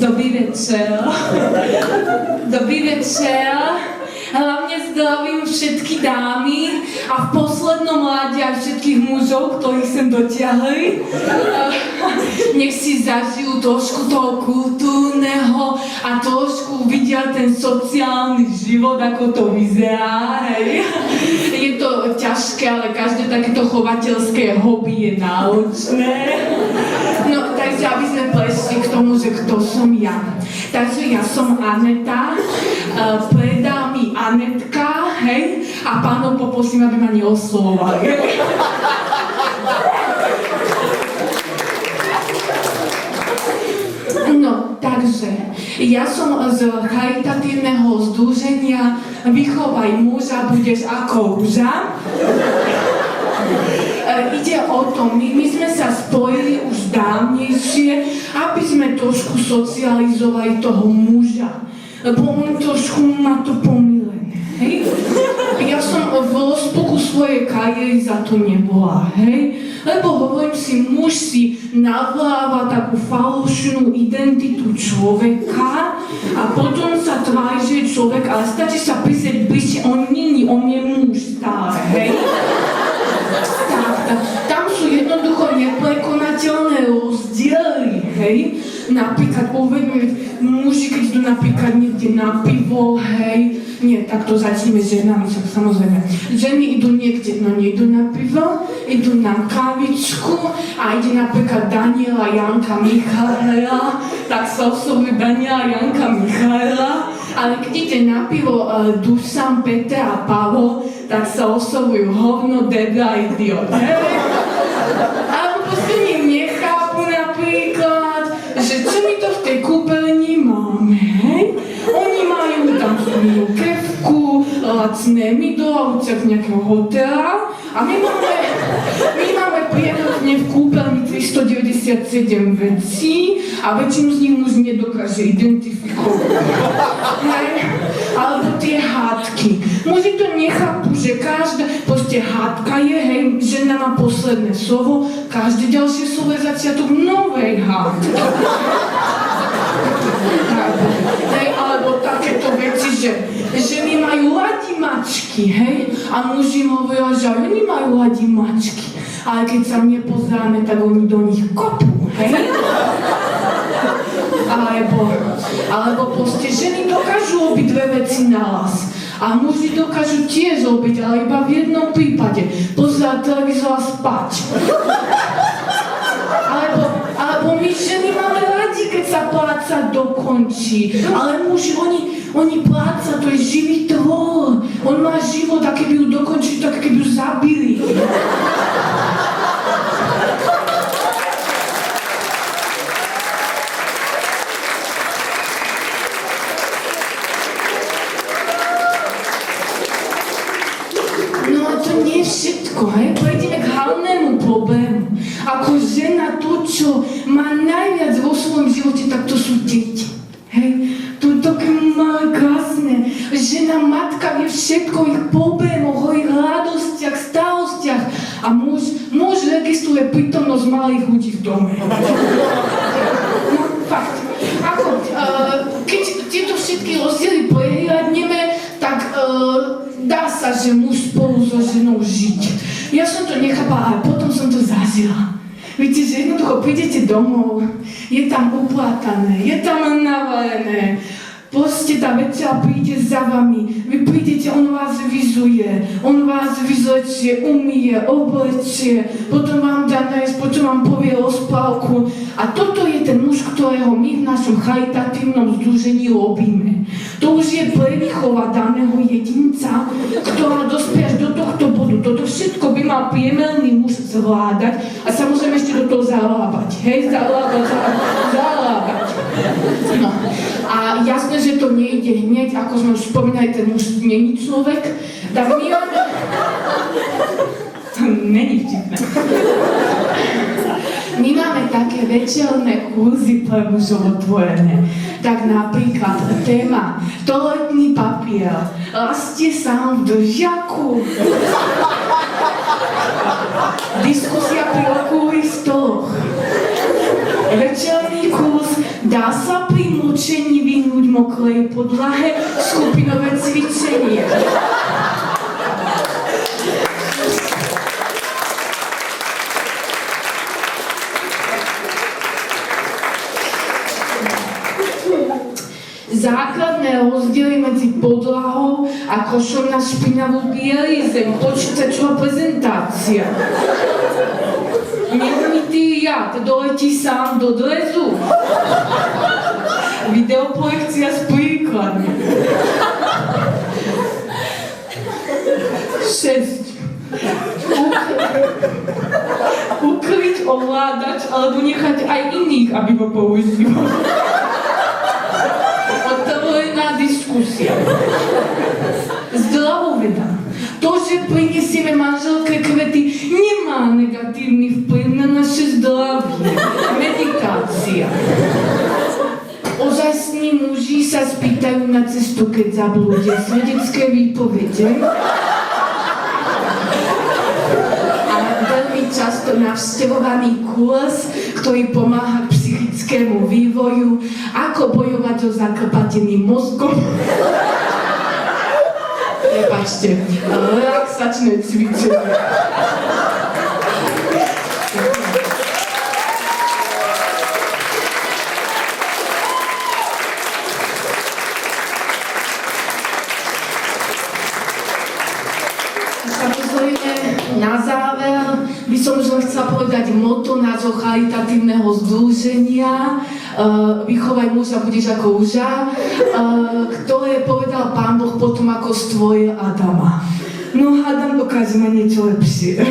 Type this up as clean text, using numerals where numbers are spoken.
Dobrý večer. Dobrý večer. Hlavne zdravím všetky dámy a v poslednom rade aj všetkých mužov, ktorých sem dotiahli. Nech si zažijú trošku toho kultúrneho a trošku vidia ten sociálny život, ako to vyzerá. Hej. Je to ťažké, ale každé takéto chovateľské hobby je náročné. No, takže aby sme prešli k tomu, že kto som ja. Takže ja som Aneta, predá mi Anetka, hej, a pánov poprosím, aby ma neoslovovali. No, takže, ja som z charitatívneho združenia Vychovaj muža, budeš ako rúža. Ide o to, my sme sa spojili už dávnejšie, aby sme trošku socializovali toho muža. Lebo on trošku má to pomílené, hej? Ja som v rozpuku svojej kariéry za to nebola, hej? Lebo hovorím si, muž si navláva takú falošnú identitu človeka a potom sa tvári, že je človek, ale stačí sa písať bližšie, on není, on je muž stále, hej? Tam sú jednoducho neprekonateľné rozdiely, hej? Napríklad uvedme, muži, keď idú napríklad niekde na pivo, hej? Nie, tak to začneme s ženami, samozrejme. Ženy idú niekde, no nejdú na pivo, idú na kávičku a ide napríklad Daniela, Janka, Michaela, tak sa oslovujú Daniela, Janka, Michaela, ale keď ide na pivo Dušan, Peter a Pavol, tak sa oslovujú hovno, debra, idiot, hej? Alebo proste nechápu napríklad, že čo my to v tej kúpeľni máme, hej? Oni majú tam svoju kefku, lacné mydlo, z nejakého hotela a my máme priemerne v kúpeľni 397 vecí a väčšinu z nich muž nedokáže identifikovať. Hej? Alebo tie hádky. Muži to nechápu, že každá, proste hádka je, hej, žena má posledné slovo, každé ďalšie slovo je začiatok novej hádky. Hej, alebo takéto veci, že ženy majú radi mačky, hej, a muži hovoria, že oni majú radi mačky, ale keď sa nepozeráme, tak oni do nich kopú, hej. Alebo proste ženy dokážu obidve veci naraz. A muži dokážu tiež robiť, ale iba v jednom prípade. Pozerať televízor a spať. Alebo my ženy máme radi, keď sa pláca dokončí. Ale muži, oni pláca, to je živý tvor. On má život a keby ju dokončili, tak keby ju zabili. Všetko, hej? Prejdeme k hlavnému problému. Ako žena to, čo má najviac vo svojom živote, tak to sú deti. Hej? To je také malé, krásne. Žena, matka vie všetko o ich problémoch, o ich radostiach, starostiach. A muž registruje prítomnosť malých ľudí v dome. No, fakt. Keď tieto všetky rozdiely prehľadneme, tak dá sa, že muž spolu so ženou žiť. Ja som to nechápala, ale potom som to zažila. Viete, že jednoducho prídete domov, je tam uplatané, je tam navarené, proste tá večera príde za vami, vy prídete, on vás vyzuje, on vás vyzlečie, umýje, oblečie, potom vám dá nájsť, potom vám povie rozprávku. A toto je ten muž, ktorého my v našom charitatívnom združení robíme. To už je prevýchova daného jedinca, ktorá dospie až do tohto bodu. Toto všetko by mal priemerný muž zvládať a samozrejme ešte do toho zarábať. Hej, zarábať. No. A jasné, že to nejde hneď, ako sme už spomínali, ten muž není človek, tak my máme... To není vtipné. My máme také večerné kurzy pre mužov otvorené. Tak napríklad téma toaletný papier. Rastie sám v držiaku. Diskusia pri okrúhlych stoloch. Večerný kurz Dá sa pri močení vyhnúť mokrej podlahe skupinové cvičenie. Základné rozdiely medzi podlahou a košom na špinavú bielizem, počítačová prezentácia. Neumytý jad doletí sám do drezu. Videoprojekcia s príkladmi. 6. Ukryť ovládač alebo nechať aj iných, aby ho používal. Otvorená diskusia. Zdravoveda. To, že prinesieme manželke kvety, nemá negatívny vplyv na naše zdravie. Meditácia. Ozajstní muži sa spýtajú na cestu, keď zablúdia. Svedecké výpovede. A veľmi často navštevovaný kurz, ktorý pomáha psychickému vývoju, ako bojovať so zakrpateným mozgom. Prepačte, relaxačné cvičenie. Samozrejme, na záver by som už len chcela povedať motto nášho charitatívneho združenia Vychovaj muža, budeš ako uža, ktoré povedal Pán Boh potom, ako stvoril Adama. No hádam, dokážeme niečo lepšie.